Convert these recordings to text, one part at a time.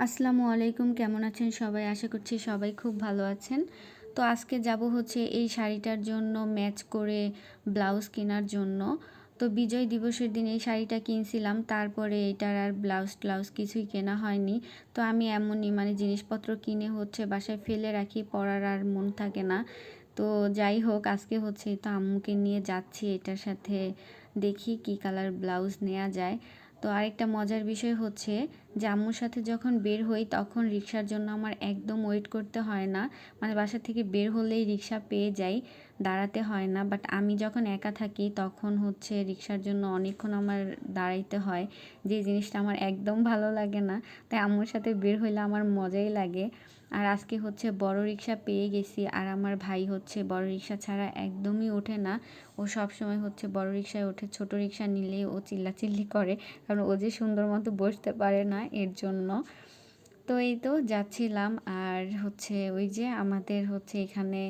আসসালামু আলাইকুম, কেমন আছেন সবাই? আশা করছি সবাই খুব ভালো আছেন। তো আজকে যাব হচ্ছে এই শাড়িটার জন্য ম্যাচ করে ব্লাউজ কেনার জন্য। তো বিজয় দিবসের দিন এই শাড়িটা কিনছিলাম, তারপরে এটার আর ব্লাউজ কিছুই কেনা হয়নি। তো আমি এমনই জিনিসপত্র কিনে হচ্ছে বাসায় ফেলে রাখি, পরার আর মন থাকে না। তো যাই হোক, আজকে হচ্ছে তো আম্মুকে নিয়ে যাচ্ছি এটার সাথে, দেখি কি কালার ব্লাউজ নেওয়া যায়। তো আরেকটা মজার বিষয় হচ্ছে যে আম্মুর সাথে যখন বের হই তখন রিক্সার জন্য আমার একদম ওয়েট করতে হয় না, বাসা থেকে বের হলেই রিক্সা পেয়ে যাই, দাঁড়াতে হয় না। বাট আমি যখন একা থাকি তখন হচ্ছে রিক্সার জন্য অনেকক্ষণ আমার দাঁড়াইতে হয়, যে জিনিসটা আমার একদম ভালো লাগে না। তাই আম্মুর সাথে বের হইলে আমার মজাই লাগে। আর আজকে হচ্ছে বড় রিক্সা পেয়ে গেছি, আর আমার ভাই হচ্ছে বড় রিক্সা ছাড়া একদমই ওঠে না। ও সব সময় হচ্ছে বড় রিক্সায় ওঠে, ছোট রিক্সা নিলেই ও চিল্লাচিল্লি করে, কারণ ও যে সুন্দর মতো বসতে পারে না এর জন্য। তো এই তো যাচ্ছিলাম, আর হচ্ছে ওই যে আমাদের হচ্ছে এখানে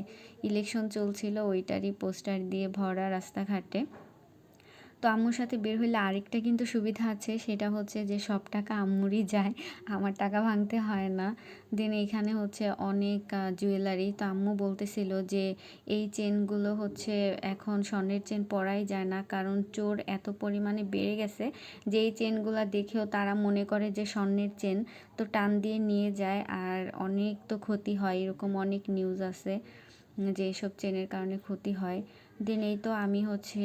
ইলেকশন চলছিল, ওইটারই পোস্টার দিয়ে ভরা রাস্তাঘাটে। তো আম্মুর সাথে বের হইলে আরেকটা কিন্তু সুবিধা আছে, সেটা হচ্ছে যে সব টাকা আম্মুরই যায়, আমার টাকা ভাঙতে হয় না। দেন এইখানে হচ্ছে অনেক জুয়েলারি। তো আম্মু বলতেছিল যে এই চেনগুলো হচ্ছে এখন স্বর্ণের চেন পরাই যায় না, কারণ চোর এত পরিমাণে বেড়ে গেছে যে এই চেনগুলো দেখেও তারা মনে করে যে স্বর্ণের চেন, তো টান দিয়ে নিয়ে যায়, আর অনেক তো ক্ষতি হয়, এরকম অনেক নিউজ আছে যে এসব চেনের কারণে ক্ষতি হয়। দেন এই তো আমি হচ্ছে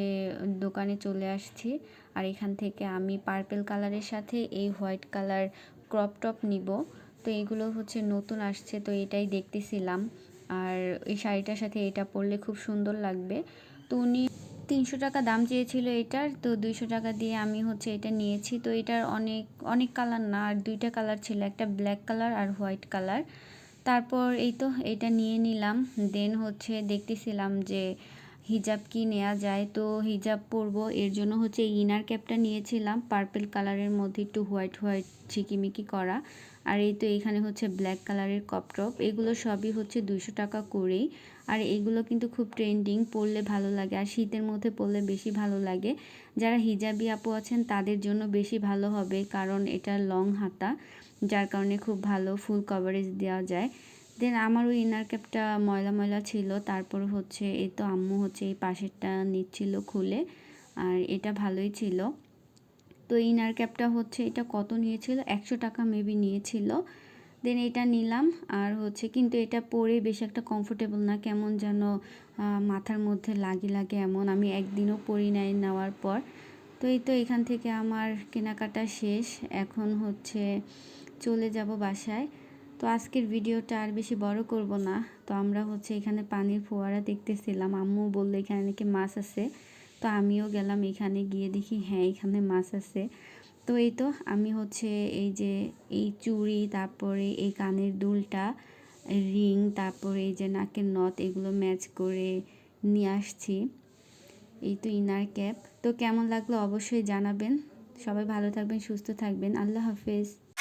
দোকানে চলে আসছি, আর এখান থেকে আমি পার্পেল কালারের সাথে এই হোয়াইট কালার ক্রপ টপ নিব। তো এইগুলো হচ্ছে নতুন আসছে, তো এটাই দেখতেছিলাম। আর এই শাড়িটার সাথে এটা পরলে খুব সুন্দর লাগবে। তো উনি 300 টাকা দাম চেয়েছিল এটার, তো 200 টাকা দিয়ে আমি হচ্ছে এটা নিয়েছি। তো এটার অনেক অনেক কালার না, আর দুইটা কালার ছিল, একটা ব্ল্যাক কালার আর হোয়াইট কালার। তারপর এই তো এটা নিয়ে নিলাম। দেন হচ্ছে দেখতেছিলাম যে হিজাব কি নেওয়া যায়, তো হিজাব পরবো এর জন্য হচ্ছে ইনার ক্যাপটা নিয়েছিলাম পার্পল কালারের মধ্যে একটু হোয়াইট হোয়াইট ঝিকিমিকি করা। আর এই তো এখানে হচ্ছে ব্ল্যাক কালারের ক্রপ টপ, এগুলো সবই হচ্ছে 200 টাকা করেই। আর এগুলো কিন্তু খুব ট্রেন্ডিং, পরলে ভালো লাগে, আর শীতের মধ্যে পরলে বেশি ভালো লাগে। যারা হিজাবি আপু আছেন তাদের জন্য বেশি ভালো হবে, কারণ এটা লং হাতা, যার কারণে খুব ভালো ফুল কভারেজ দেওয়া যায়। দেন আমার ওই ইনার ক্যাপটা ময়লা ময়লা ছিল, তারপর হচ্ছে এই তো আম্মু হচ্ছে এই পাশেরটা নিচ্ছিল খুলে, আর এটা ভালোই ছিল। তো ইনার ক্যাপটা হচ্ছে এটা কত নিয়েছিল, 100 টাকা মেবি নিয়েছিল। দেন এটা নিলাম। আর হচ্ছে কিন্তু এটা পরে বেশ একটা কমফোর্টেবল না, কেমন যেন মাথার মধ্যে লাগে লাগে এমন, আমি একদিনও পরি নাই নেওয়ার পর। তো এই তো এখান থেকে আমার কেনাকাটা শেষ, এখন হচ্ছে চলে যাব বাসায়। তো আজকের ভিডিওটা আর বেশি বড় করব না। তো আমরা হচ্ছে এখানে পানির ফোয়ারা দেখতেছিলাম, আম্মু বললো এখানে নাকি মাছ আছে। তো আমিও গেলাম, এখানে গিয়ে দেখি হ্যাঁ এখানে মাছ আছে। তো এই তো আমি হচ্ছে এই যে এই চুড়ি, তারপরে এই কানের দুলটা, রিং, তারপরে এই যে নাকের নথ, এগুলো ম্যাচ করে নিয়ে আসছি। এই তো ইনার ক্যাপ। তো কেমন লাগলো অবশ্যই জানাবেন। সবাই ভালো থাকবেন, সুস্থ থাকবেন। আল্লাহ হাফেজ।